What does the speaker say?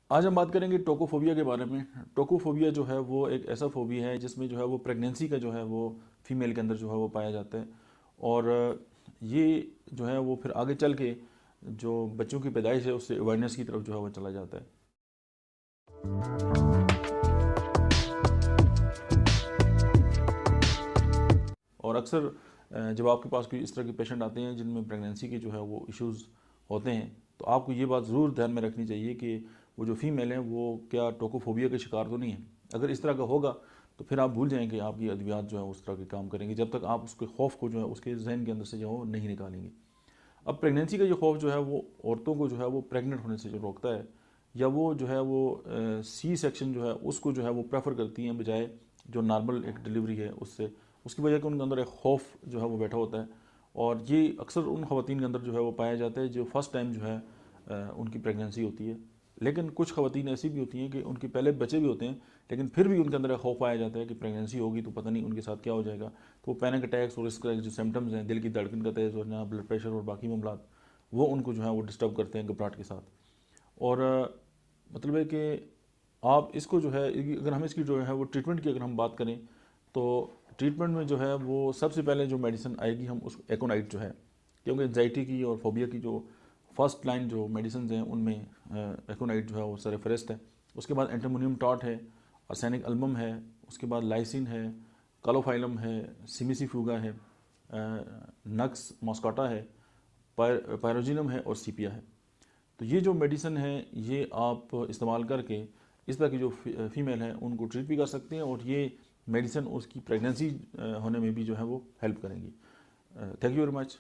आज हम बात करेंगे टोकोफोबिया के बारे में। टोकोफोबिया जो है वो एक ऐसा फोबिया है जिसमें जो है वो प्रेगनेंसी का जो है वो फीमेल के अंदर जो है वो पाया जाता है। और ये जो है वो फिर आगे चल के जो बच्चों की पैदाइश है उससे अवेयरनेस की तरफ जो है वो चला जाता है। और अक्सर जब आपके पास कोई इस तरह के पेशेंट आते हैं जिनमें प्रेगनेंसी के जो है वो इश्यूज़ होते हैं, तो आपको ये बात ज़रूर ध्यान में रखनी चाहिए कि वो जो फीमेल है वो क्या टोकोफोबिया का शिकार तो नहीं है। अगर इस तरह का होगा तो फिर आप भूल जाएँ कि आपकी अद्वियात जो है उस तरह के काम करेंगे, जब तक आप उसके खौफ को जो है उसके जहन के अंदर से जो है वो नहीं निकालेंगे। अब प्रेगनेंसी का जो खौफ जो है वो औरतों को जो है वो प्रेग्नेंट होने से जो रोकता है, या वो जो है वो सी सेक्शन जो है उसको जो है वो प्रेफर करती हैं बजाय जो नॉर्मल एक डिलीवरी है उससे। उसकी वजह कि उनके अंदर एक खौफ जो है वो बैठा होता है। और ये अक्सर उन ख़वातीन के अंदर जो है वो पाया जाता है जो फर्स्ट टाइम जो है उनकी प्रेगनेंसी होती है। लेकिन कुछ ख़वातीन ऐसी भी होती हैं कि उनके पहले बच्चे भी होते हैं, लेकिन फिर भी उनके अंदर एक खौफ आया जाता है कि प्रेगनेंसी होगी तो पता नहीं उनके साथ क्या हो जाएगा। तो वो पैनिक अटैक्स और इसका जो सिम्टम्स हैं, दिल की धड़कन का तेज़ होना, ब्लड प्रेशर और बाकी मामला, वो उनको जो है वो डिस्टर्ब करते हैं घबराहट के साथ। और मतलब है कि आप इसको जो है अगर हम इसकी जो है वो ट्रीटमेंट की अगर हम बात करें, तो ट्रीटमेंट में जो है वो सबसे पहले जो मेडिसिन आएगी हम उस एकोनाइट जो है, क्योंकि एंजाइटी की और फोबिया की जो फर्स्ट लाइन जो मेडिसिन हैं उनमें एकोनाइट जो है वो सरफहरिस्त है। उसके बाद एंटामोनियम टॉट है, आर्सेनिक अल्बम है, उसके बाद लाइसिन है, कालोफाइलम है, सिमिसीफ्यूगा है, नक्स मॉस्काटा है, पायरोजिनम है और सीपिया है। तो ये जो मेडिसिन है ये आप इस्तेमाल करके इस तरह की जो फीमेल हैं उनको ट्रीट भी कर सकते हैं, और ये मेडिसिन उसकी प्रेगनेंसी होने में भी जो है वो हेल्प करेंगी। Thank you very much.